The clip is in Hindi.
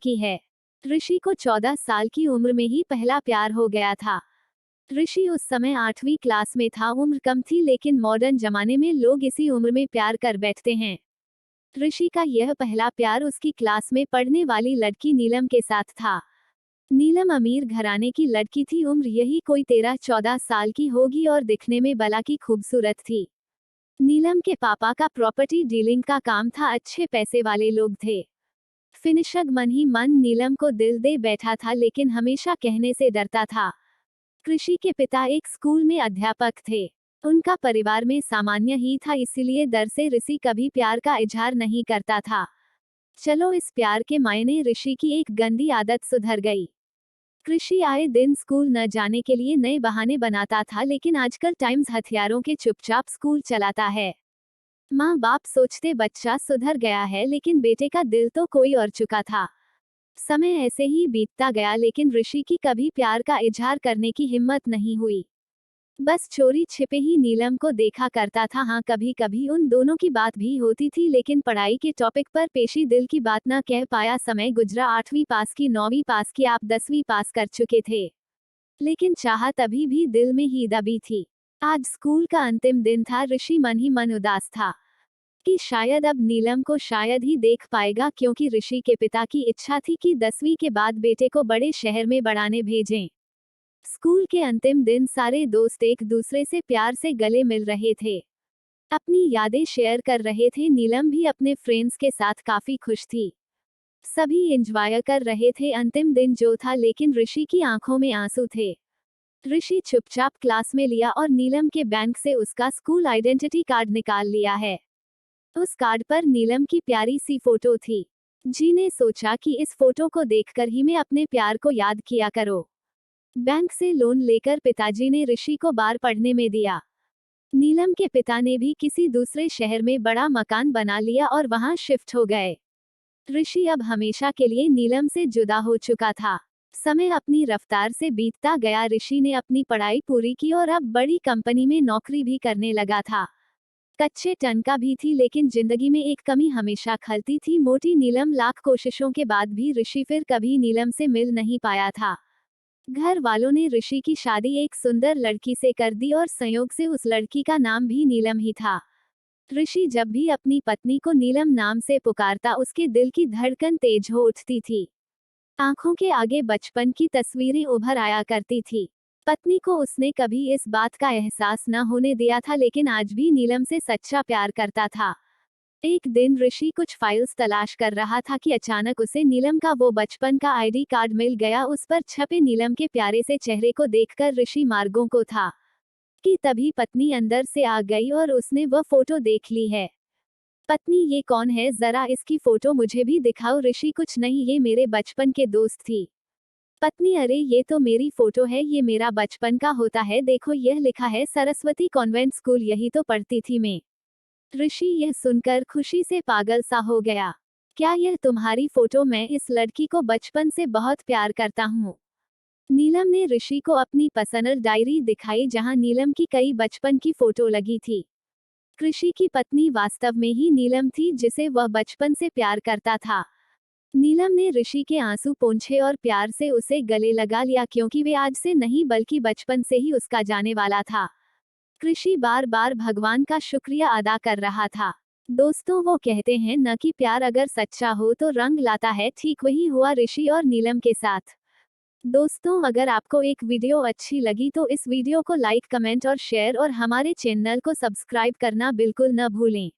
की है। ऋषि को 14 साल की उम्र में ही पहला प्यार हो गया था। ऋषि उस समय 8वीं क्लास में था। उम्र कम थी, लेकिन मॉडर्न जमाने में लोग इसी उम्र में प्यार कर बैठते हैं। ऋषि का यह पहला प्यार उसकी क्लास में पढ़ने वाली लड़की नीलम के साथ था। नीलम अमीर घराने की लड़की थी। उम्र यही कोई 13-14 साल की होगी और दिखने में बला की खूबसूरत थी। नीलम के पापा का प्रॉपर्टी डीलिंग का काम था। अच्छे पैसे वाले लोग थे। फिनिशग मन ही मन नीलम को दिल दे बैठा था, लेकिन हमेशा कहने से डरता था। कृषि के पिता एक स्कूल में अध्यापक थे। उनका परिवार में सामान्य ही था, इसीलिए डर से ऋषि कभी प्यार का इजहार नहीं करता था। चलो इस प्यार के मायने ऋषि की एक गंदी आदत सुधर गई। कृषि आए दिन स्कूल न जाने के लिए नए बहाने बनाता था, लेकिन आजकल टाइम्स हथियारों के चुपचाप स्कूल चलाता है। माँ बाप सोचते बच्चा सुधर गया है, लेकिन बेटे का दिल तो कोई और चुका था। समय ऐसे ही बीतता गया, लेकिन ऋषि की कभी प्यार का इजहार करने की हिम्मत नहीं हुई। बस चोरी छिपे ही नीलम को देखा करता था। हाँ, कभी कभी उन दोनों की बात भी होती थी, लेकिन पढ़ाई के टॉपिक पर पेशी दिल की बात न कह पाया। समय गुजरा, 8वीं पास की, 9वीं पास की, आप 10वीं पास कर चुके थे, लेकिन चाहत अभी भी दिल में ही दबी थी। आज स्कूल का अंतिम दिन था। ऋषि मन ही मन उदास था कि शायद अब नीलम को शायद ही देख पाएगा, क्योंकि ऋषि के पिता की इच्छा थी कि 10वीं के बाद बेटे को बड़े शहर में पढ़ाने भेजें। स्कूल के अंतिम दिन सारे दोस्त एक दूसरे से प्यार से गले मिल रहे थे, अपनी यादें शेयर कर रहे थे। नीलम भी अपने फ्रेंड्स के साथ काफी खुश थी। सभी एंजॉय कर रहे थे अंतिम दिन जो था, लेकिन ऋषि की आंखों में आंसू थे। ऋषि चुपचाप क्लास में लिया और नीलम के बैंक से उसका स्कूल आइडेंटिटी कार्ड निकाल लिया है। उस कार्ड पर नीलम की प्यारी सी फोटो थी। जी ने सोचा कि इस फोटो को देखकर ही मैं अपने प्यार को याद किया करो। बैंक से लोन लेकर पिताजी ने ऋषि को बाहर पढ़ने में दिया। नीलम के पिता ने भी किसी दूसरे शहर में बड़ा मकान बना लिया और वहां शिफ्ट हो गए। ऋषि अब हमेशा के लिए नीलम से जुदा हो चुका था। समय अपनी रफ्तार से बीतता गया। ऋषि ने अपनी पढ़ाई पूरी की और अब बड़ी कंपनी में नौकरी भी करने लगा था। कच्चे टन का भी थी, लेकिन जिंदगी में एक कमी हमेशा खलती थी, मोटी नीलम। लाख कोशिशों के बाद भी ऋषि फिर कभी नीलम से मिल नहीं पाया था। घर वालों ने ऋषि की शादी एक सुंदर लड़की से कर दी और संयोग से उस लड़की का नाम भी नीलम ही था। ऋषि जब भी अपनी पत्नी को नीलम नाम से पुकारता, उसके दिल की धड़कन तेज हो उठती थी। आंखों के आगे बचपन की तस्वीरें उभर आया करती थी। पत्नी को उसने कभी इस बात का एहसास न होने दिया था, लेकिन आज भी नीलम से सच्चा प्यार करता था। एक दिन ऋषि कुछ फाइल्स तलाश कर रहा था कि अचानक उसे नीलम का वो बचपन का आईडी कार्ड मिल गया। उस पर छपे नीलम के प्यारे से चेहरे को देखकर ऋषि मार्गों को था कि तभी पत्नी अंदर से आ गई और उसने वह फोटो देख ली है। पत्नी, ये कौन है, जरा इसकी फोटो मुझे भी दिखाओ। ऋषि, कुछ नहीं, ये मेरे बचपन के दोस्त थी। पत्नी, अरे ये तो मेरी फोटो है, ये मेरा बचपन का होता है, देखो यह लिखा है सरस्वती कॉन्वेंट स्कूल, यही तो पढ़ती थी मैं। ऋषि यह सुनकर खुशी से पागल सा हो गया। क्या यह तुम्हारी फोटो? मैं इस लड़की को बचपन से बहुत प्यार करता हूँ। नीलम ने ऋषि को अपनी पर्सनल डायरी दिखाई, जहां नीलम की कई बचपन की फोटो लगी थी। ऋषि की पत्नी वास्तव में ही नीलम थी, जिसे वह बचपन से प्यार करता था। नीलम ने ऋषि के आंसू पोंछे और प्यार से उसे गले लगा लिया, क्योंकि वे आज से नहीं बल्कि बचपन से ही उसका जाने वाला था। ऋषि बार बार भगवान का शुक्रिया अदा कर रहा था। दोस्तों, वो कहते हैं न कि प्यार अगर सच्चा हो तो रंग लाता है, ठीक वही हुआ ऋषि और नीलम के साथ। दोस्तों, अगर आपको एक वीडियो अच्छी लगी तो इस वीडियो को लाइक, कमेंट और शेयर, और हमारे चैनल को सब्सक्राइब करना बिल्कुल न भूलें।